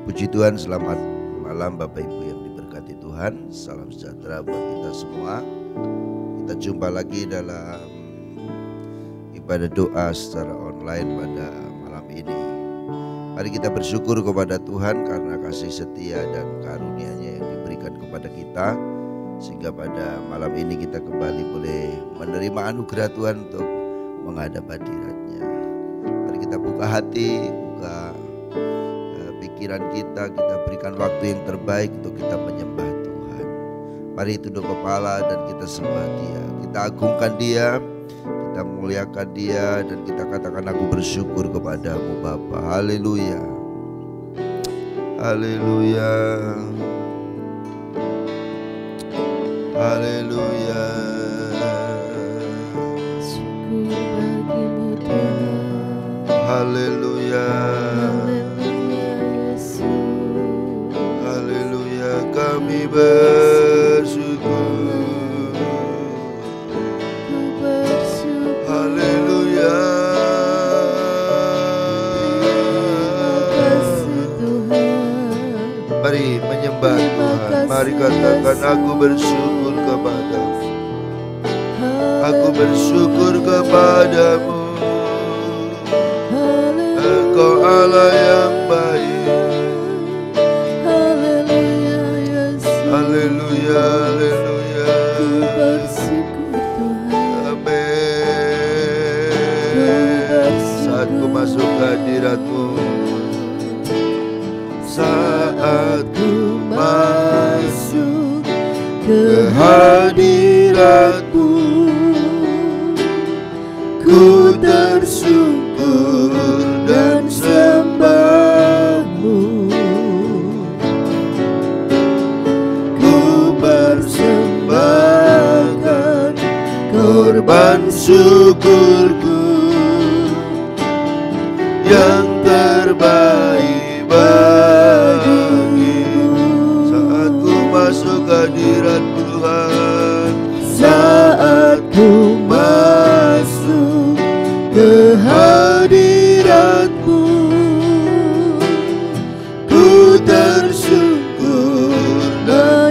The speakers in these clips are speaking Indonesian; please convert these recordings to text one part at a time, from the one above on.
Puji Tuhan, selamat malam Bapak Ibu yang diberkati Tuhan. Salam sejahtera buat kita semua. Kita jumpa lagi dalam ibadah doa secara online pada malam ini. Mari kita bersyukur kepada Tuhan karena kasih setia dan karunia-Nya yang diberikan kepada kita, sehingga pada malam ini kita kembali boleh menerima anugerah Tuhan untuk menghadap hadirat-Nya. Mari kita buka hati, buka pikiran kita berikan waktu yang terbaik untuk kita menyembah Tuhan. Mari tunduk kepala dan kita sembah Dia, kita agungkan Dia, kita muliakan Dia, dan kita katakan aku bersyukur kepadamu Bapa. Haleluya, haleluya, haleluya. Haleluya, kami bersyukur. Haleluya. Mari menyembah Tuhan. Mari katakan aku bersyukur kepadamu. Aku bersyukur kepadamu. Engkau Allah yang baik. Haleluya, haleluya. Amin. Saat ku masuk ke hadirat-Mu, saat ku masuk ke hadirat-Mu, ku tersungkur dan sembah-Mu. Persembahkan korban syukurku yang terbaik bagimu. Saat ku masuk hadirat Tuhan, saat ku masuk ke hadirat-Mu, ku tersungkur dan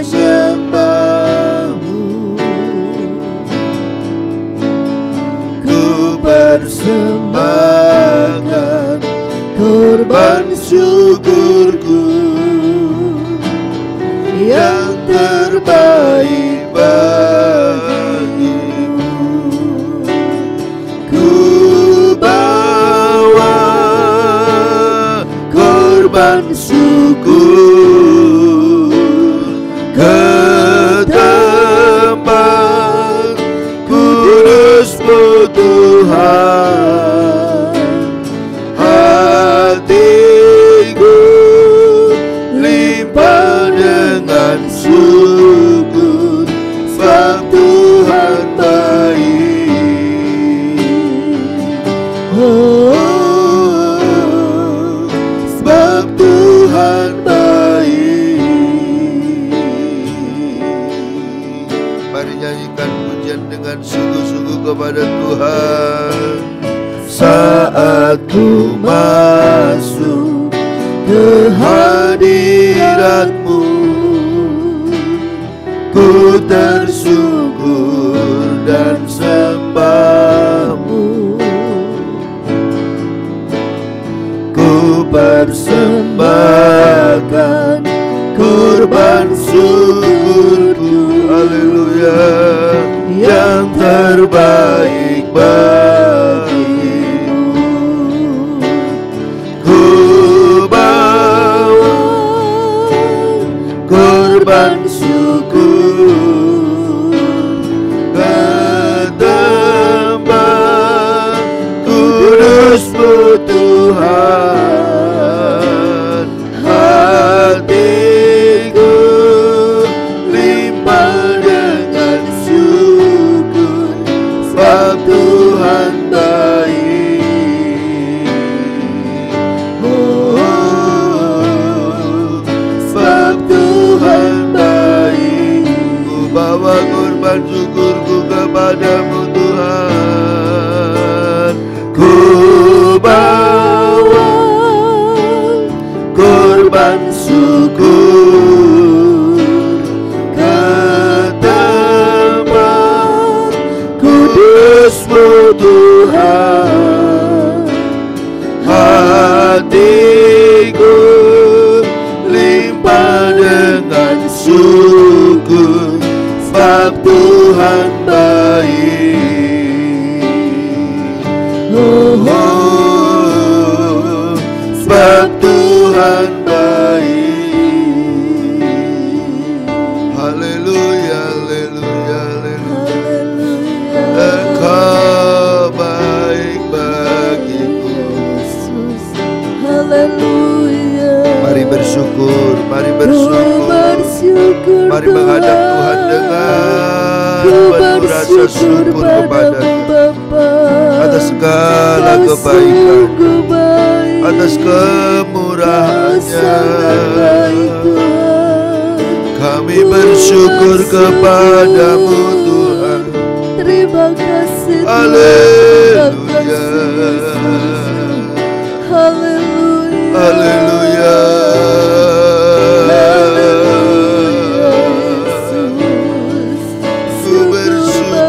persembahkan korban syukurku yang terbaik bagimu. Ku bawa korban syukur ke tempat kudus-Mu Tuhan. Hatiku limpah dengan syukur, sebab Tuhan baik. Oh, sebab Tuhan baik. Mari nyanyikan pujian dengan sungguh-sungguh kepada Tuhan. Saat ku masuk ke hadirat-Mu, ku tersungkur dan sembah-Mu. Ku persembahkan korban syukurku, haleluya, yang terbaik bagimu. Ku bawa korban syukur ke tempat kudus-Mu Tuhan. Hatiku limpah dengan bawa korban syukurku kepadamu Tuhan. Ku bawa korban syukur ke tempat kudus-Mu Tuhan. Hatiku limpah dengan syukur, sebab Tuhan baik. Oh, oh, sebab Tuhan baik. Haleluya, haleluya, haleluya. Engkau baik bagiku. Haleluya. Mari bersyukur, mari bersyukur. Mari menghadap Tuhan dengan penuh rasa syukur kepada-Nya atas segala kebaikan, atas kemurahan-Nya. Kami bersyukur kepada-Mu Tuhan. Terima kasih Tuhan. Haleluya. Haleluya. Haleluya. Ku bersyukur.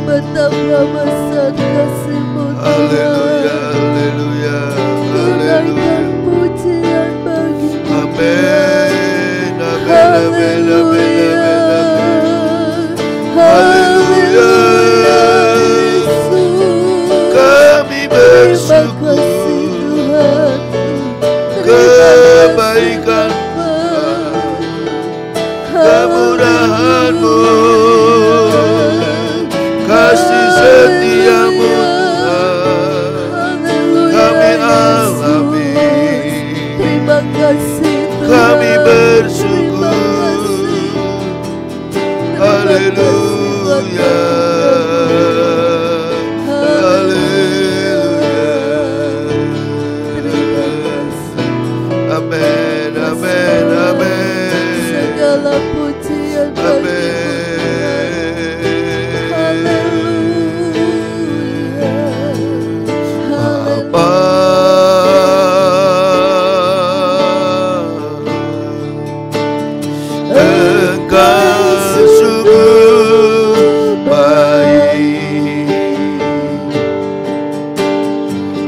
Betapa besar kasih-Mu Haleluya, haleluya, haleluya. Pujian bagi-Mu. Amin, amin, amin, amin, amin. Haleluya. Kami bersyukur kebaikan, kemurahan-Mu, kasih setia-Mu Tuhan, kami alami. Terima kasih Tuhan. Kami bersyukur. Haleluya. Amin, amin, amin. Segala pujian Amin. Haleluya. Bapa, Engkau sungguh baik,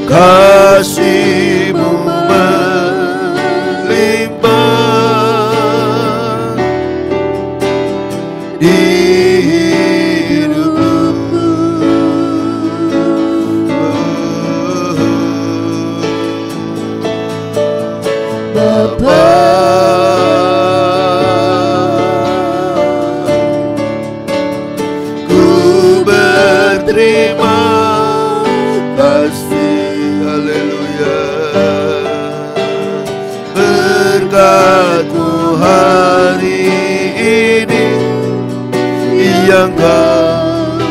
kasih-Mu melimpah di hidupku. Bapa, ku berterima kasih. Haleluya. Berkat-Mu hari ini yang Kau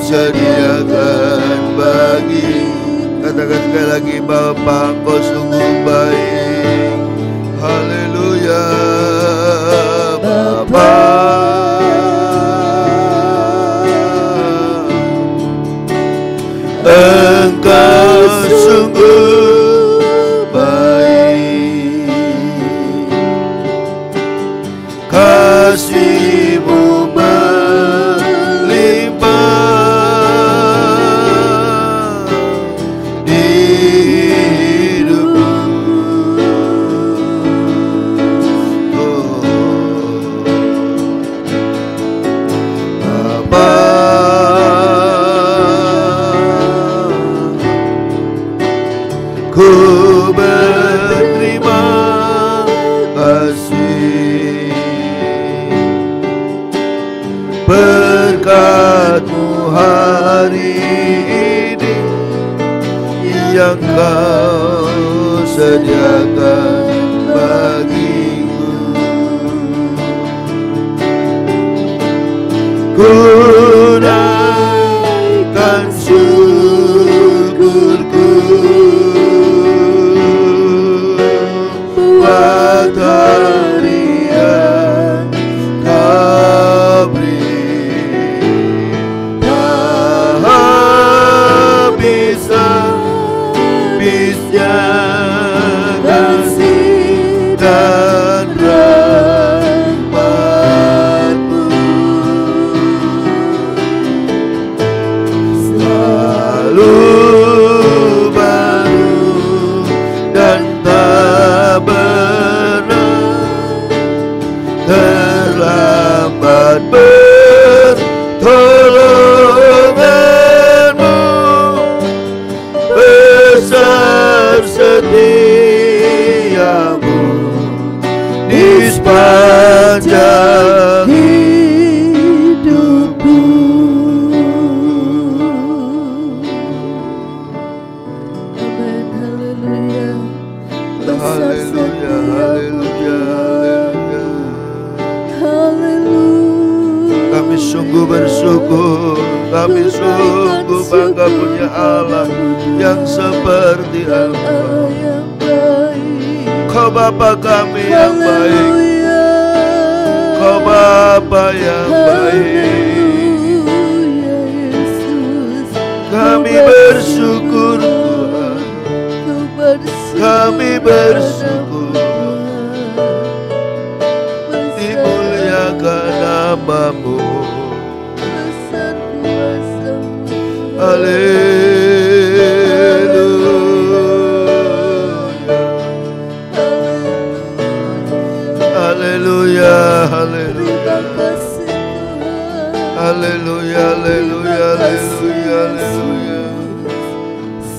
sediakan bagi. Katakan sekali lagi, Bapa, Engkau sungguh baik. Haleluya. Bapa, Engkau sungguh baik, kasih-Mu melimpah di hidupku. Oh, Bapa, ku berterima kasih. Berkat-Mu hari ini yang Kau sediakan bagiku. Ku naikkan syukurku buat harian sungguh bersyukur, kami sungguh bangga punya Allah yang seperti Allah. Kau Bapa kami yang baik, Kau Bapa yang baik. Kami bersyukur Tuhan, kami bersyukur, dimuliakan nama-Mu. Haleluya, haleluya, haleluya, haleluya, haleluya, haleluya.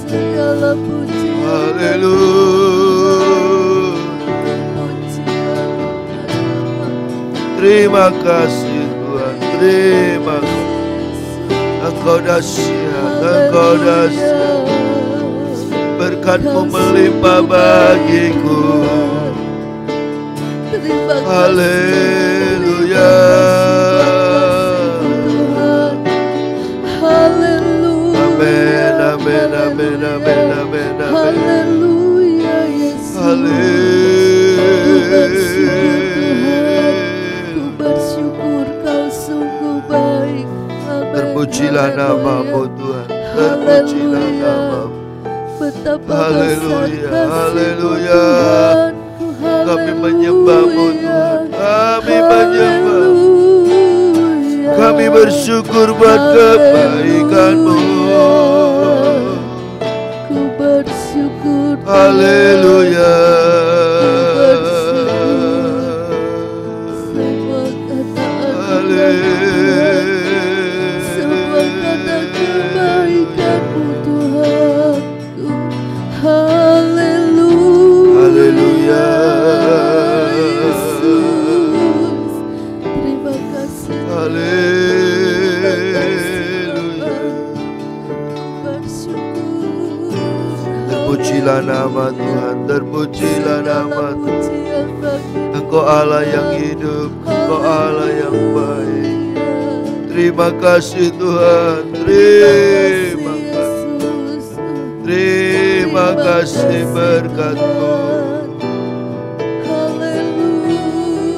Segala puji, Haleluya. Terima kasih Tuhan, terima kasih. Engkau dahsyat, Engkau dahsyat. Berkat-Mu melimpah bagiku. Haleluya. Amin, amin, amin, amin, amin, amin. Haleluya Yesus. Haleluya. Ku bersyukur Kau sungguh baik. Amin. Terpujilah nama-Mu Tuhan, terpujilah nama-Mu. Betapa Haleluya, besar haleluya. kasih-Mu, Kami menyembah-Mu Tuhan, kami menyembah. Haleluya. Kami bersyukur buat kebaikan-Mu. Ku bersyukur Tuhan. Haleluya. Semua kata-kata kebaikan-Mu Tuhanku. Haleluya. Haleluya. Yesus. Terima kasih. Haleluya. Bersyukur. Terpujilah nama Tuhan, terpujilah nama Tuhan. Pujian bagi Engkau Allah yang hidup, Engkau Allah yang baik. Terima kasih Tuhan, terima kasih. Terima kasih berkat-Mu.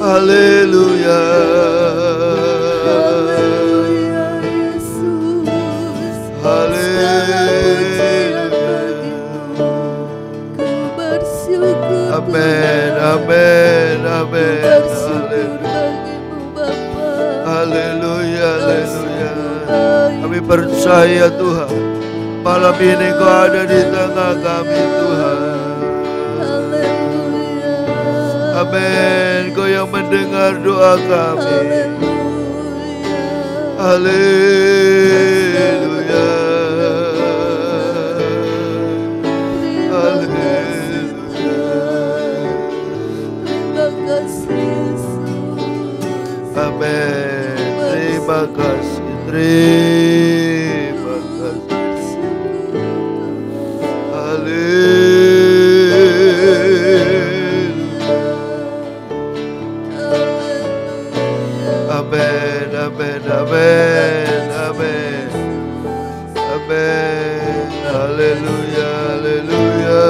Haleluya. Haleluya Yesus. Haleluya. Ku bersyukur Amin, amin, amin. bersyukur Haleluya. bagimu Bapa. Haleluya, haleluya. Kami percaya Tuhan, malam ini Kau ada di tengah kami Tuhan. Haleluya. Amin. Kau yang mendengar doa kami. Haleluya. Terima kasih Yesus. Amin. Terima kasih. Terima kasih. Amin, amin, amin, amin, amin. Haleluya, haleluya.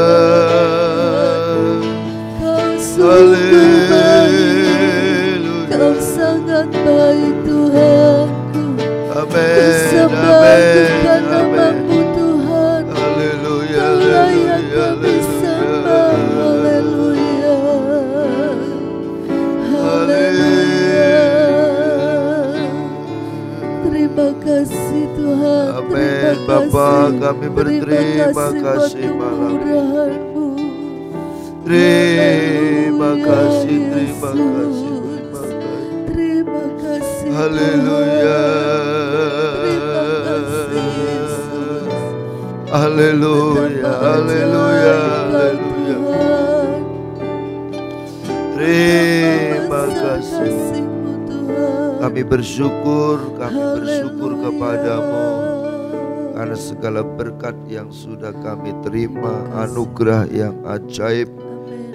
Kau sungguh baik, Kau Haleluya. sangat baik Tuhanku. Amin, Bersembah amin, bukan amin. nama-Mu Tuhan. Haleluya, Kau layak haleluya, kami sembah. haleluya. Haleluya. Haleluya. Terima kasih Tuhan. Amin, Bapa, kami berterima kasih malam ini. kemurahan-Mu. Terima kasih, terima kasih, terima kasih. Terima kasih. Haleluya. Haleluya, haleluya, haleluya. Terima kasih. Kami bersyukur kepadamu karena segala berkat yang sudah kami terima, anugerah yang ajaib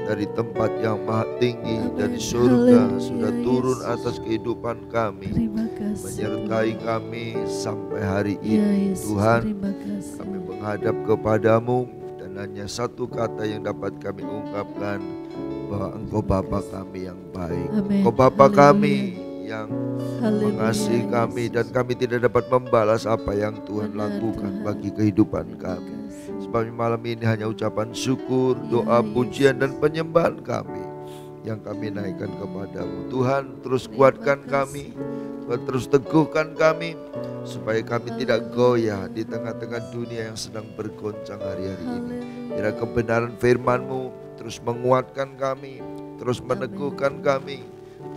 dari tempat yang maha tinggi, Amin. dari surga Haleluya, sudah turun Yesus. atas kehidupan kami, Terima kasih menyertai Tuhan. kami sampai hari Ya ini. Yesus, Tuhan, terima kasih. kami menghadap kepadamu dan hanya satu kata yang dapat kami ungkapkan, bahwa Engkau Bapa kami yang baik. Amin. Engkau Bapa Haleluya. kami yang Haleluya, mengasihi kami, Yesus. dan kami tidak dapat membalas apa yang Tuhan Benar, lakukan Tuhan. bagi kehidupan Terima kami. kasih. Sebab malam ini hanya ucapan syukur, Ya, doa, pujian, Yesus. dan penyembahan kami yang kami naikkan kepadamu. Tuhan, terus Terima kuatkan kasih. kami, Tuhan terus teguhkan kami, supaya kami tidak goyah di tengah-tengah dunia yang sedang bergoncang hari-hari ini. Biar kebenaran firman-Mu terus menguatkan kami, terus meneguhkan kami,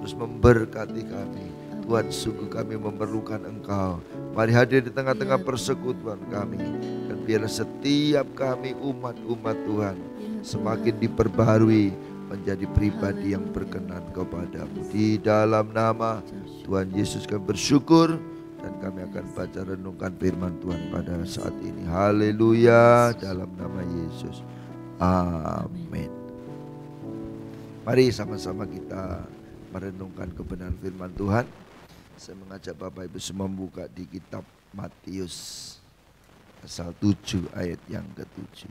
terus memberkati kami. Tuhan, sungguh kami memerlukan Engkau. Mari hadir di tengah-tengah persekutuan kami, dan biarlah setiap kami umat-umat Tuhan semakin diperbarui menjadi pribadi yang berkenan kepadamu. Di dalam nama Tuhan Yesus kami bersyukur, dan kami akan baca renungkan firman Tuhan pada saat ini. Haleluya, dalam nama Yesus. Amin. Mari sama-sama kita merenungkan kebenaran firman Tuhan. Saya mengajak Bapak Ibu semua membuka di kitab Matius pasal 7 ayat yang ke-7.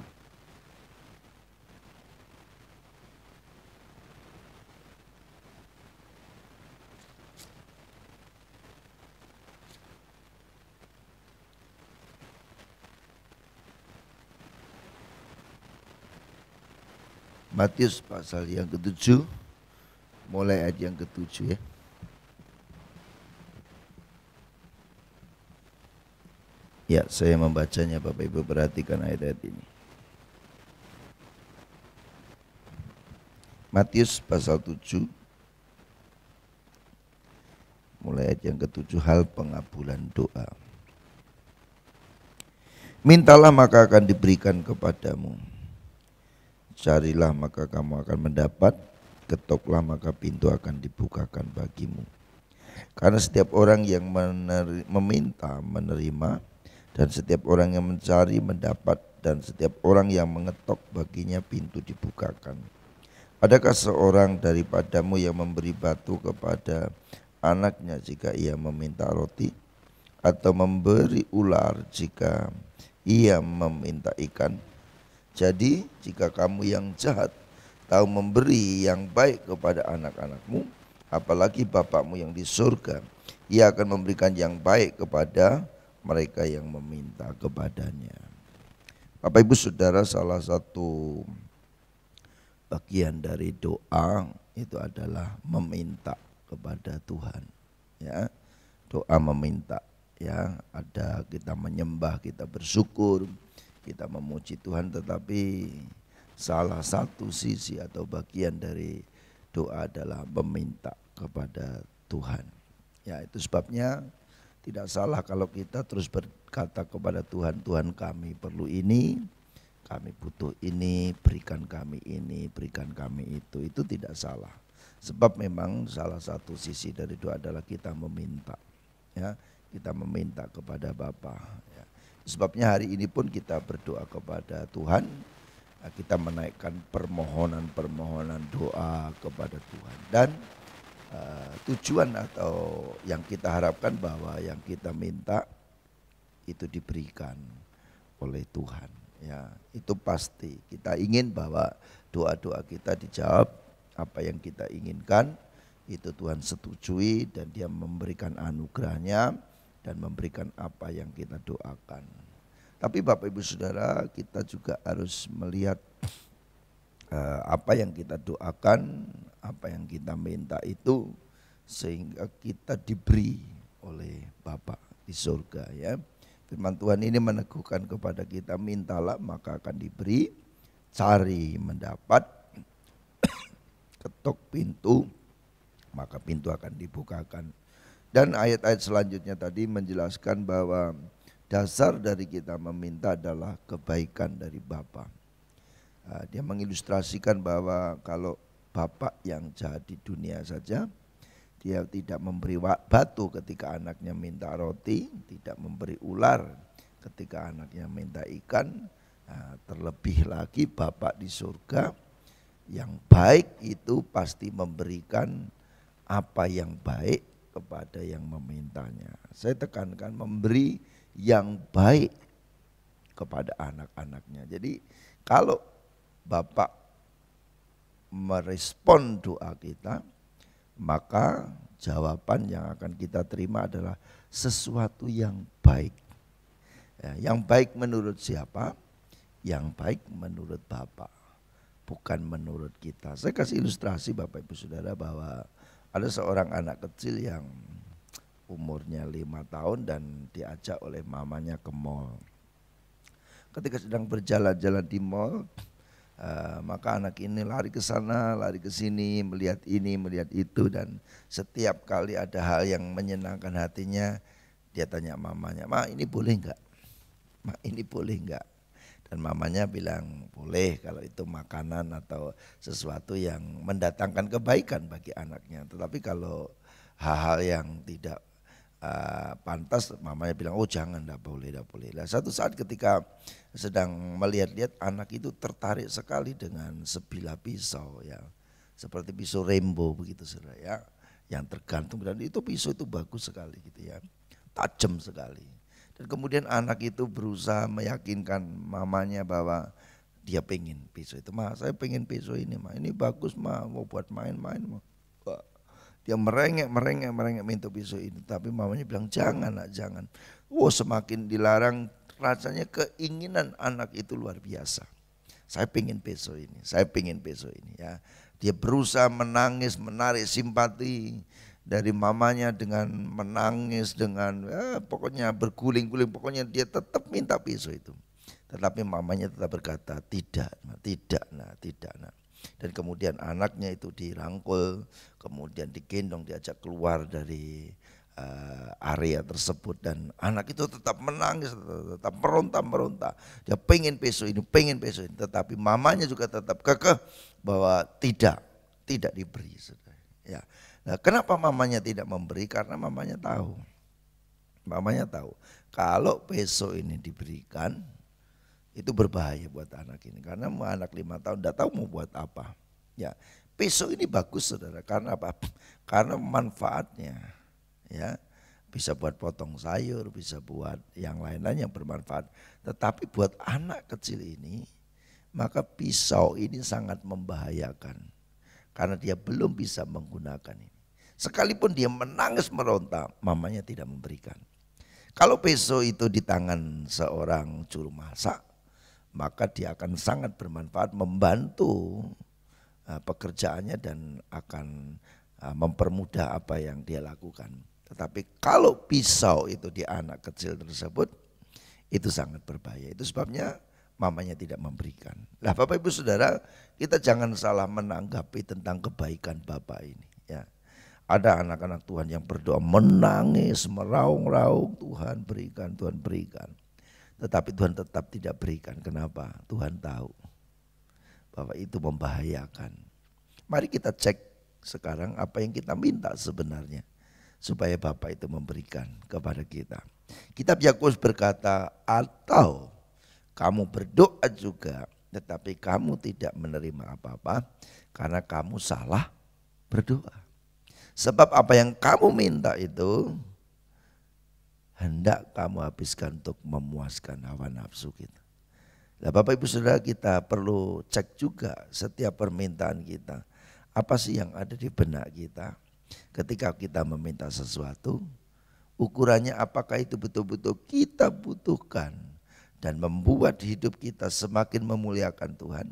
Matius pasal yang ke-7, mulai ayat yang ke-7 ya. Ya, saya membacanya, Bapak Ibu perhatikan ayat-ayat ini. Matius pasal 7, mulai ayat yang ke-7, hal pengabulan doa. Mintalah maka akan diberikan kepadamu. Carilah maka kamu akan mendapat, ketoklah maka pintu akan dibukakan bagimu. Karena setiap orang yang meminta menerima, dan setiap orang yang mencari mendapat, dan setiap orang yang mengetok baginya pintu dibukakan. Adakah seorang daripadamu yang memberi batu kepada anaknya jika ia meminta roti, atau memberi ular jika ia meminta ikan? Jadi jika kamu yang jahat tahu memberi yang baik kepada anak-anakmu, apalagi Bapakmu yang di surga, ia akan memberikan yang baik kepada mereka yang meminta kepadanya. Bapak Ibu Saudara, salah satu bagian dari doa itu adalah meminta kepada Tuhan. Ya, doa meminta. Ya, ada kita menyembah, kita bersyukur, kita memuji Tuhan, tetapi salah satu sisi atau bagian dari doa adalah meminta kepada Tuhan. Ya, itu sebabnya tidak salah kalau kita terus berkata kepada Tuhan, Tuhan kami perlu ini, kami butuh ini, berikan kami ini, berikan kami itu. Itu tidak salah. Sebab memang salah satu sisi dari doa adalah kita meminta. Ya, kita meminta kepada Bapa. Ya. Sebabnya hari ini pun kita berdoa kepada Tuhan. Kita menaikkan permohonan-permohonan doa kepada Tuhan. Dan tujuan atau yang kita harapkan bahwa yang kita minta itu diberikan oleh Tuhan. Ya, itu pasti. Kita ingin bahwa doa-doa kita dijawab, apa yang kita inginkan itu Tuhan setujui, dan Dia memberikan anugerahnya dan memberikan apa yang kita doakan. Tapi Bapak Ibu Saudara, kita juga harus melihat apa yang kita doakan, apa yang kita minta itu sehingga kita diberi oleh Bapa di surga. Ya, firman Tuhan ini meneguhkan kepada kita, mintalah maka akan diberi, cari mendapat, ketok pintu maka pintu akan dibukakan. Dan ayat-ayat selanjutnya tadi menjelaskan bahwa dasar dari kita meminta adalah kebaikan dari Bapa. Dia mengilustrasikan bahwa kalau bapak yang jahat di dunia saja, dia tidak memberi batu ketika anaknya minta roti, tidak memberi ular ketika anaknya minta ikan, terlebih lagi Bapak di surga Yang baik itu pasti memberikan apa yang baik kepada yang memintanya. Saya tekankan memberi yang baik kepada anak-anaknya. Jadi kalau Bapak merespon doa kita, maka jawaban yang akan kita terima adalah sesuatu yang baik. Ya, yang baik menurut siapa? Yang baik menurut Bapak, bukan menurut kita. Saya kasih ilustrasi Bapak Ibu Saudara bahwa ada seorang anak kecil yang umurnya 5 tahun dan diajak oleh mamanya ke mall. Ketika sedang berjalan-jalan di mall, maka anak ini lari ke sana, lari ke sini, melihat ini, melihat itu, dan setiap kali ada hal yang menyenangkan hatinya, dia tanya mamanya, "Ma, ini boleh enggak? Ma, ini boleh enggak?" Dan mamanya bilang boleh kalau itu makanan atau sesuatu yang mendatangkan kebaikan bagi anaknya. Tetapi kalau hal-hal yang tidak pantas, mamanya bilang oh jangan, tidak boleh, tidak boleh. Nah, satu saat ketika sedang melihat-lihat, anak itu tertarik sekali dengan sebilah pisau ya, seperti pisau rainbow begitu saudara ya, yang tergantung, dan itu pisau itu bagus sekali gitu ya, tajam sekali. Dan kemudian anak itu berusaha meyakinkan mamanya bahwa dia pengen pisau itu. "Ma, saya pengen pisau ini, Ma. Ini bagus, Ma. Mau buat main-main, Ma." Dia merengek minta pisau ini. Tapi mamanya bilang jangan, nak, jangan. Semakin dilarang, rasanya keinginan anak itu luar biasa. Saya pengen pisau ini, saya pengen pisau ini ya. Dia berusaha menangis, menarik simpati dari mamanya dengan menangis, dengan pokoknya berguling-guling, pokoknya dia tetap minta pisau itu. Tetapi mamanya tetap berkata tidak, tidak. Dan kemudian anaknya itu dirangkul, kemudian digendong, diajak keluar dari area tersebut, dan anak itu tetap menangis, tetap meronta. Dia pengen pisau ini, tetapi mamanya juga tetap kekeh bahwa tidak diberi. Ya. Nah, kenapa mamanya tidak memberi? Karena mamanya tahu kalau pisau ini diberikan itu berbahaya buat anak ini, karena anak 5 tahun tidak tahu mau buat apa. Ya, pisau ini bagus saudara, karena apa? Karena manfaatnya ya, bisa buat potong sayur, bisa buat yang lain-lain yang bermanfaat. Tetapi buat anak kecil ini, maka pisau ini sangat membahayakan karena dia belum bisa menggunakan ini. Sekalipun dia menangis meronta, mamanya tidak memberikan. Kalau pisau itu di tangan seorang juru masak, maka dia akan sangat bermanfaat, membantu pekerjaannya dan akan mempermudah apa yang dia lakukan. Tetapi kalau pisau itu di anak kecil tersebut, itu sangat berbahaya. Itu sebabnya mamanya tidak memberikan. Nah, Bapak Ibu Saudara, kita jangan salah menanggapi tentang kebaikan Bapak ini ya. Ada anak-anak Tuhan yang berdoa menangis, meraung-raung, Tuhan berikan, Tuhan berikan. Tetapi Tuhan tetap tidak berikan. Kenapa? Tuhan tahu bahwa itu membahayakan. Mari kita cek sekarang apa yang kita minta sebenarnya, supaya Bapak itu memberikan kepada kita. Kitab Yakobus berkata, atau kamu berdoa juga tetapi kamu tidak menerima apa-apa karena kamu salah berdoa. Sebab apa yang kamu minta itu hendak kamu habiskan untuk memuaskan hawa nafsu kita. Nah, Bapak Ibu Saudara, kita perlu cek juga setiap permintaan kita. Apa sih yang ada di benak kita ketika kita meminta sesuatu? Ukurannya apakah itu betul-betul kita butuhkan dan membuat hidup kita semakin memuliakan Tuhan,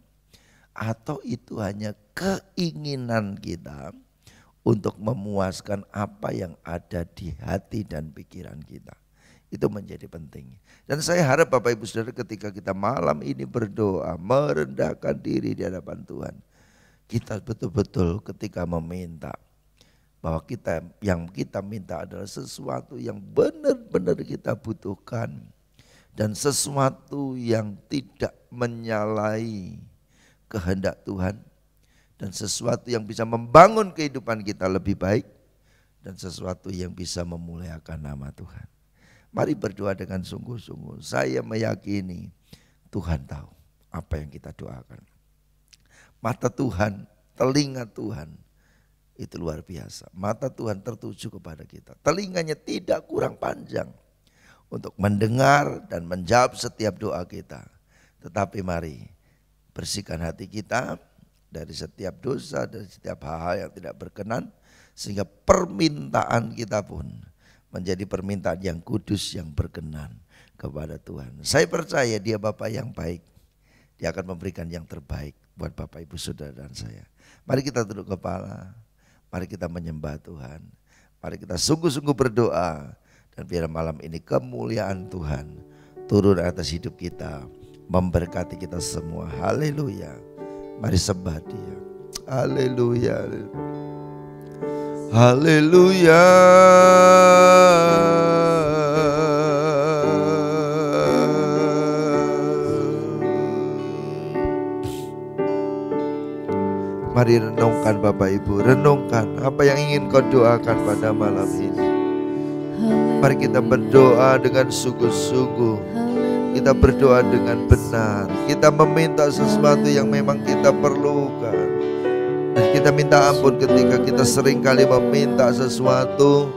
atau itu hanya keinginan kita untuk memuaskan apa yang ada di hati dan pikiran kita. Itu menjadi penting. Dan saya harap Bapak Ibu Saudara, ketika kita malam ini berdoa, merendahkan diri di hadapan Tuhan, kita betul-betul ketika meminta, bahwa yang kita minta adalah sesuatu yang benar-benar kita butuhkan, dan sesuatu yang tidak menyalahi kehendak Tuhan, dan sesuatu yang bisa membangun kehidupan kita lebih baik, dan sesuatu yang bisa memuliakan nama Tuhan. Mari berdoa dengan sungguh-sungguh. Saya meyakini Tuhan tahu apa yang kita doakan. Mata Tuhan, telinga Tuhan itu luar biasa. Mata Tuhan tertuju kepada kita. Telinganya tidak kurang panjang untuk mendengar dan menjawab setiap doa kita. Tetapi mari bersihkan hati kita dari setiap dosa, dari setiap hal-hal yang tidak berkenan, sehingga permintaan kita pun menjadi permintaan yang kudus, yang berkenan kepada Tuhan. Saya percaya Dia Bapa yang baik. Dia akan memberikan yang terbaik buat Bapak, Ibu, Saudara dan saya. Mari kita tunduk kepala, mari kita menyembah Tuhan. Mari kita sungguh-sungguh berdoa, dan biar malam ini kemuliaan Tuhan turun atas hidup kita, memberkati kita semua. Haleluya. Mari sembah Dia. Haleluya. Haleluya. Mari renungkan Bapak Ibu, renungkan apa yang ingin kau doakan pada malam ini. Mari kita berdoa dengan sungguh-sungguh. Kita berdoa dengan benar. Kita meminta sesuatu yang memang kita perlukan. Dan kita minta ampun ketika kita seringkali meminta sesuatu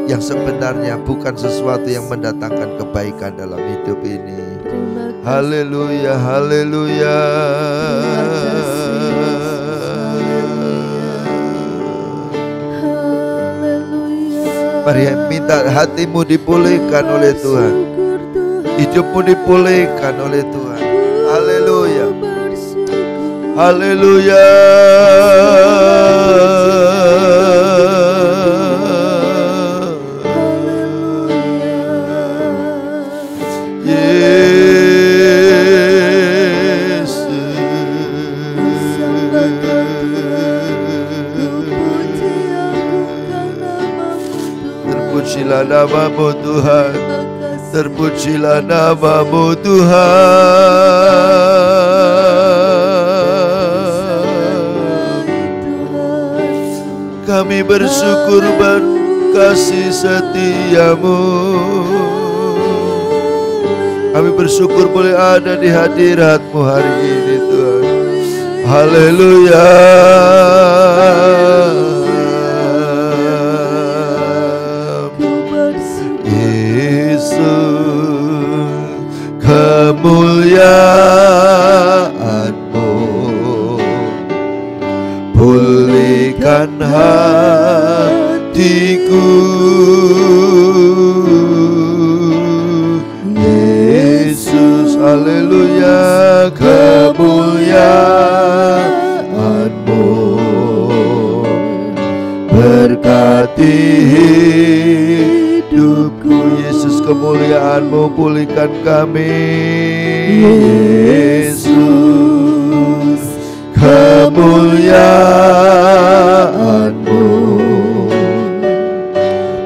yang sebenarnya bukan sesuatu yang mendatangkan kebaikan dalam hidup ini. Haleluya, haleluya. Mari minta hatimu dipulihkan oleh Tuhan, hidupmu dipulihkan oleh Tuhan. Haleluya, haleluya. Terpujilah namamu Tuhan, terpujilah namamu Tuhan. Kami bersyukur kasih setiamu. Kami bersyukur boleh ada di hadirat-Mu hari ini Tuhan. Haleluya. Kemuliaan-Mu pulihkan hatiku, Yesus. Haleluya. Kemuliaan-Mu berkati hidupku, Yesus. Kemuliaan-Mu pulihkan kami, Yesus. Kemuliaan-Mu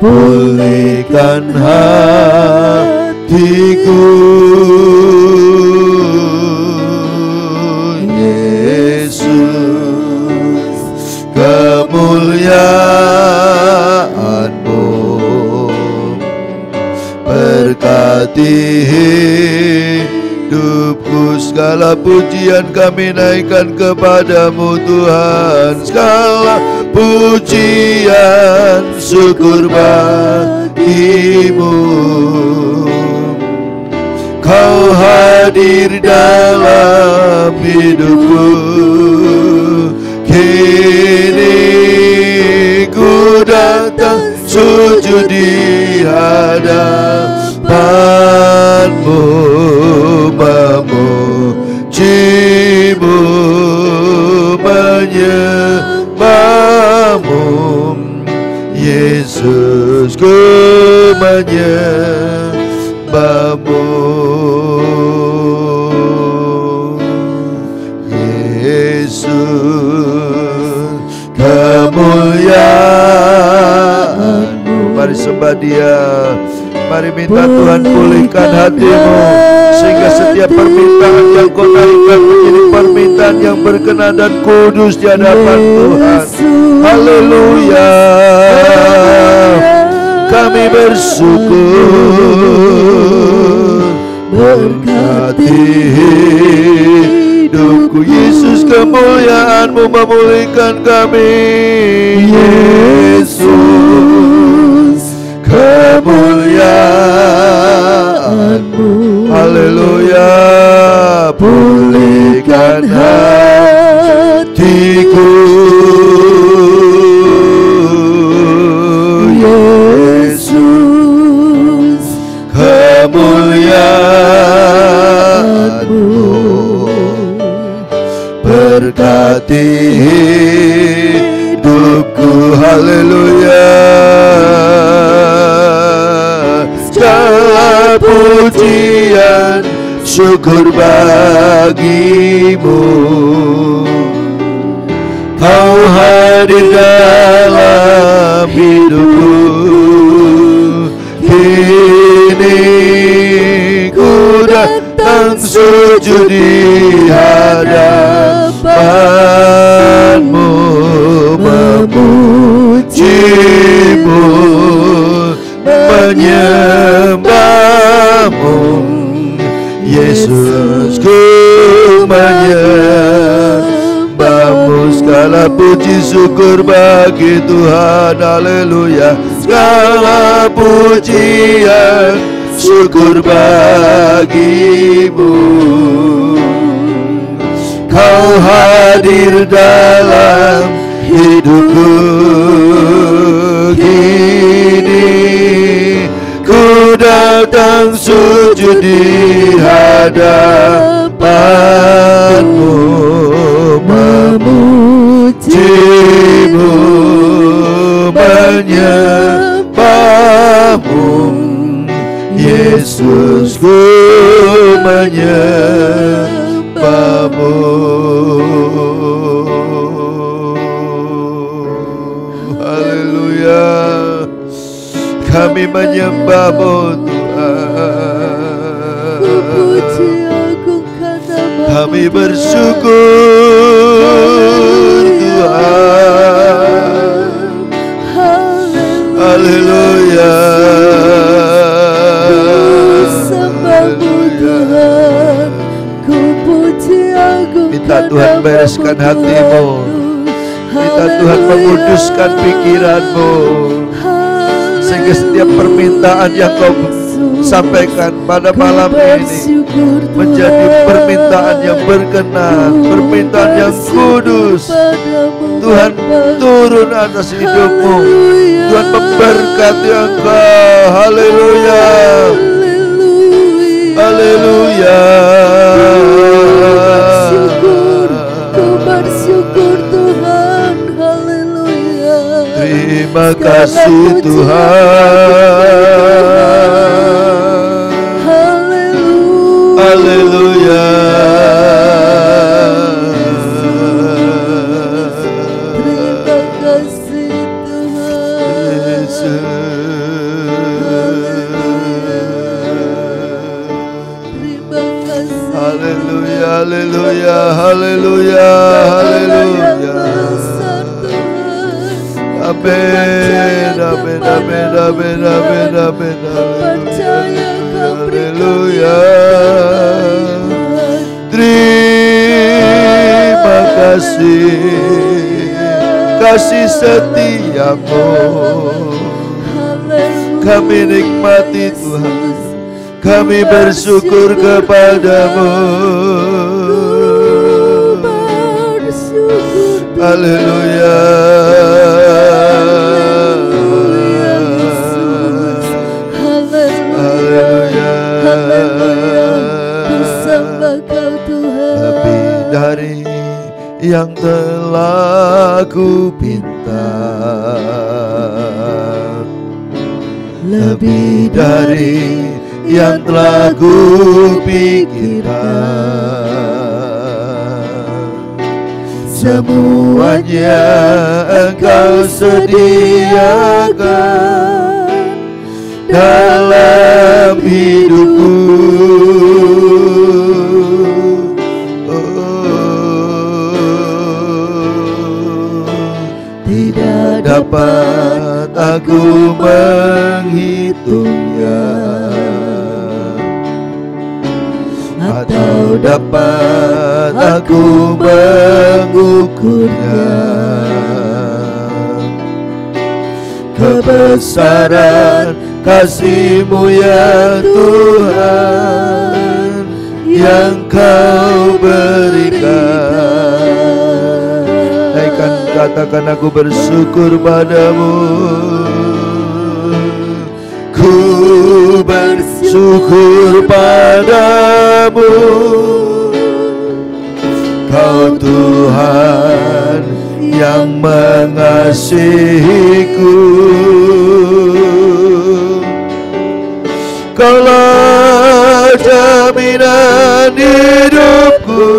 pulihkan hatiku, Yesus. Kemuliaan-Mu berkati hidupku. Segala pujian kami naikkan kepadamu Tuhan. Segala pujian syukur bagimu. Kau hadir dalam hidupku. Kini ku datang sujud di hadapan-Mu, memuji-Mu, menyembah-Mu, Yesus. Ku menyembah-Mu, Yesus. Kemuliaan-Mu. Mari sembah Dia. Mari minta Tuhan pulihkan hatimu, sehingga setiap permintaan yang kau naikkan menjadi permintaan yang berkenan dan kudus di hadapan Tuhan. Haleluya. Kami bersyukur berkati hidupku. Yesus, kemuliaan-Mu memulihkan kami. Yesus, kemuliaan-Mu, haleluya, pulihkan hatiku. Yesus, kemuliaan-Mu, berkati hidupku, haleluya. Segala pujian syukur bagimu, Kau hadir dalam hidupku. Kini ku datang sujud di hadapan-Mu, memuji-Mu, menyembah-Mu. Yesus, ku menyembah-Mu. Segala puji syukur bagi Tuhan, haleluya. Segala pujian syukur bagi-Mu. Kau hadir dalam hidupku. Kini ku datang sujud di hadapan-Mu, memuji-Mu, menyembah-Mu. Yesus, ku menyembah-Mu. Haleluya, kami menyembah-Mu Tuhan. Kami bersyukur Tuhan. Haleluya. Minta Tuhan bereskan hatimu. Minta Tuhan menguduskan pikiranmu, sehingga setiap permintaan yang kau sampaikan pada malam ini menjadi permintaan yang berkenan, permintaan yang kudus. Tuhan turun atas hidupmu. Tuhan memberkati engkau. Haleluya, haleluya. Bersyukur Tuhan, haleluya. Terima kasih Tuhan, haleluya. Terima kasih Tuhan. Terima kasih. Haleluya, haleluya, haleluya, haleluya. Amin, amin, amin, amin, amin, amin, haleluya. Terima kasih, kasih setiamu kami nikmati Tuhan. Kami bersyukur kepadamu. Haleluya. Haleluya. Lebih dari yang telah ku pinta, lebih dari yang telah ku pikirkan, semuanya Engkau sediakan dalam hidupku. Tidak dapat aku menghitungnya atau dapat aku mengukurnya. Kebesaran kasih-Mu ya Tuhan yang Kau berikan. Katakan aku bersyukur padamu. Ku bersyukur padamu, Kau Tuhan yang mengasihiku. Kaulah jaminan hidupku,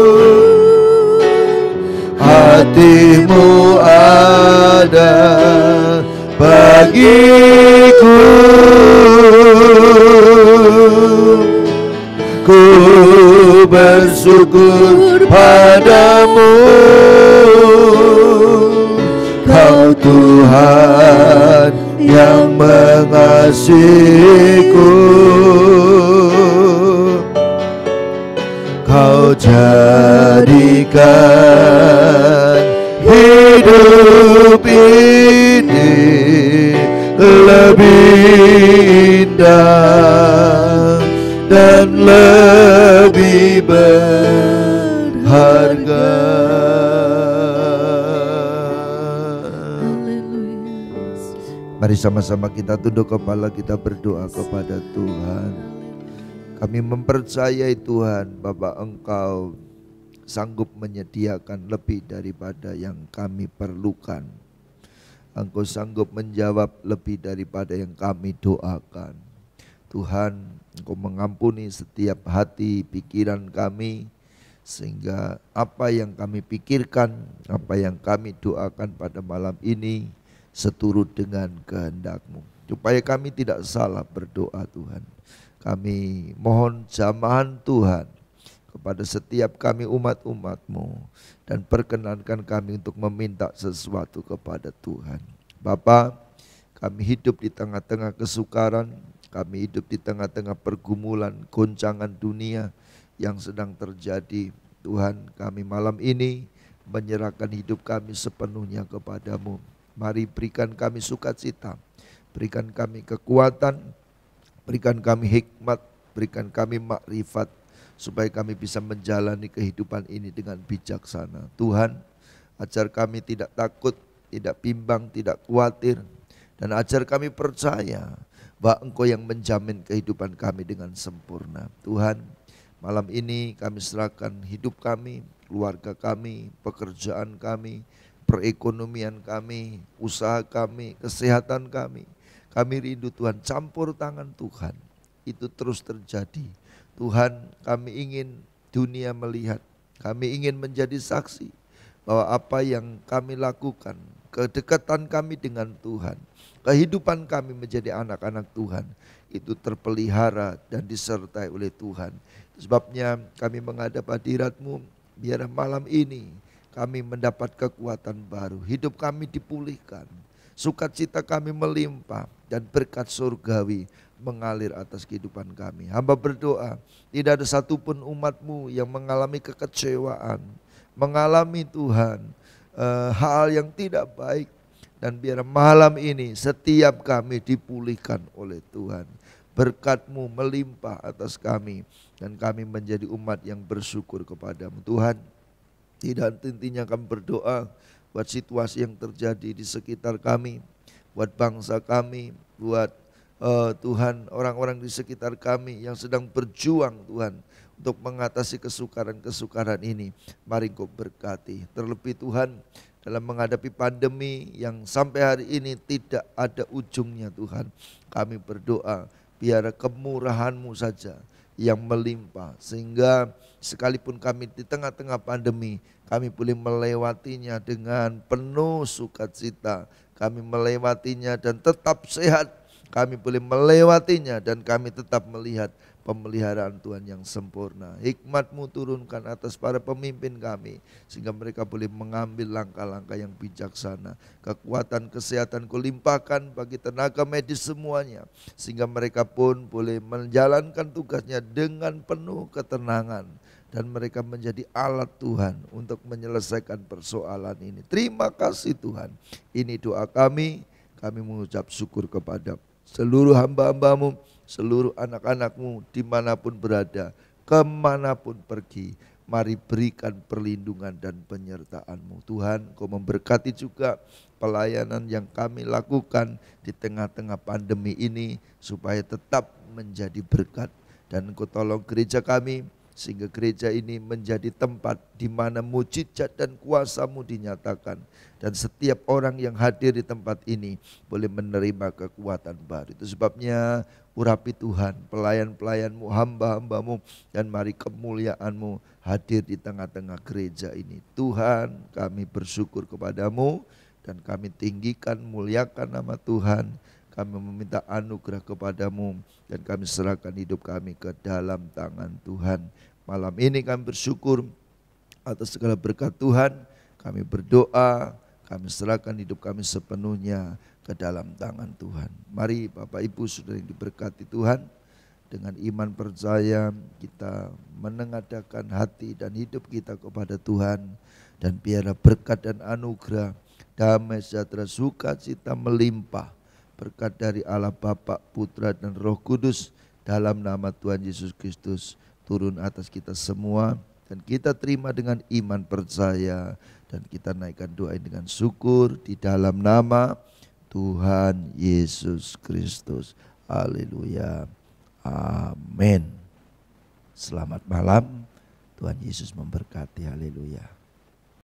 hati-Mu ada bagiku. Ku bersyukur padamu, Kau Tuhan yang mengasihiku. Kau jadikan hidup ini lebih indah dan lebih berharga. Mari sama-sama kita tunduk kepala, kita berdoa kepada Tuhan. Kami mempercayai Tuhan bahwa Engkau sanggup menyediakan lebih daripada yang kami perlukan. Engkau sanggup menjawab lebih daripada yang kami doakan. Tuhan, Engkau mengampuni setiap hati pikiran kami, sehingga apa yang kami pikirkan, apa yang kami doakan pada malam ini seturut dengan kehendak-Mu. Supaya kami tidak salah berdoa Tuhan. Kami mohon jamahan Tuhan kepada setiap kami umat-umat-Mu, dan perkenankan kami untuk meminta sesuatu kepada Tuhan. Bapa, kami hidup di tengah-tengah kesukaran, kami hidup di tengah-tengah pergumulan, goncangan dunia yang sedang terjadi. Tuhan, kami malam ini menyerahkan hidup kami sepenuhnya kepada-Mu. Mari berikan kami sukacita, berikan kami kekuatan, berikan kami hikmat, berikan kami makrifat, supaya kami bisa menjalani kehidupan ini dengan bijaksana. Tuhan, ajar kami tidak takut, tidak bimbang, tidak khawatir, dan ajar kami percaya bahwa Engkau yang menjamin kehidupan kami dengan sempurna. Tuhan, malam ini kami serahkan hidup kami, keluarga kami, pekerjaan kami, perekonomian kami, usaha kami, kesehatan kami. Kami rindu Tuhan, campur tangan Tuhan itu terus terjadi. Tuhan, kami ingin dunia melihat, kami ingin menjadi saksi bahwa apa yang kami lakukan, kedekatan kami dengan Tuhan, kehidupan kami menjadi anak-anak Tuhan, itu terpelihara dan disertai oleh Tuhan. Sebabnya kami menghadap hadirat-Mu, biar malam ini kami mendapat kekuatan baru, hidup kami dipulihkan, sukacita kami melimpah, dan berkat surgawi mengalir atas kehidupan kami. Hamba berdoa, tidak ada satupun umat-Mu yang mengalami kekecewaan, mengalami Tuhan hal yang tidak baik. Dan biar malam ini setiap kami dipulihkan oleh Tuhan. Berkat-Mu melimpah atas kami, dan kami menjadi umat yang bersyukur kepada-Mu. Tuhan, tidak henti-hentinya kami berdoa buat situasi yang terjadi di sekitar kami, buat bangsa kami, buat Tuhan orang-orang di sekitar kami yang sedang berjuang Tuhan untuk mengatasi kesukaran-kesukaran ini. Mari Engkau berkati. Terlebih Tuhan, dalam menghadapi pandemi yang sampai hari ini tidak ada ujungnya Tuhan, kami berdoa biar kemurahan-Mu saja yang melimpah, sehingga sekalipun kami di tengah-tengah pandemi, kami boleh melewatinya dengan penuh sukacita. Kami melewatinya dan tetap sehat. Kami boleh melewatinya dan kami tetap melihat pemeliharaan Tuhan yang sempurna. Hikmat-Mu turunkan atas para pemimpin kami, sehingga mereka boleh mengambil langkah-langkah yang bijaksana. Kekuatan kesehatan Kau limpahkan bagi tenaga medis semuanya, sehingga mereka pun boleh menjalankan tugasnya dengan penuh ketenangan. Dan mereka menjadi alat Tuhan untuk menyelesaikan persoalan ini. Terima kasih Tuhan. Ini doa kami mengucap syukur kepada seluruh hamba-Hamba-Mu, seluruh anak-anak-Mu dimanapun berada, kemanapun pergi. Mari berikan perlindungan dan penyertaan-Mu. Tuhan, Kau memberkati juga pelayanan yang kami lakukan di tengah-tengah pandemi ini, supaya tetap menjadi berkat. Dan Kau tolong gereja kami, sehingga gereja ini menjadi tempat di mana mujizat dan kuasa-Mu dinyatakan. Dan setiap orang yang hadir di tempat ini boleh menerima kekuatan baru. Itu sebabnya urapi Tuhan pelayan-pelayan-Mu, hamba-hamba-Mu, dan mari kemuliaan-Mu hadir di tengah-tengah gereja ini. Tuhan, kami bersyukur kepada-Mu dan kami tinggikan, muliakan nama Tuhan. Kami meminta anugerah kepada-Mu dan kami serahkan hidup kami ke dalam tangan Tuhan. Malam ini kami bersyukur atas segala berkat Tuhan. Kami berdoa, kami serahkan hidup kami sepenuhnya ke dalam tangan Tuhan. Mari Bapak Ibu Saudara yang diberkati Tuhan, dengan iman percaya kita menengadakan hati dan hidup kita kepada Tuhan. Dan biarlah berkat dan anugerah, damai sejahtera, sukacita melimpah, berkat dari Allah Bapa, Putra dan Roh Kudus dalam nama Tuhan Yesus Kristus turun atas kita semua, dan kita terima dengan iman percaya, dan kita naikkan doa ini dengan syukur di dalam nama Tuhan Yesus Kristus. Haleluya. Amin. Selamat malam. Tuhan Yesus memberkati. Haleluya.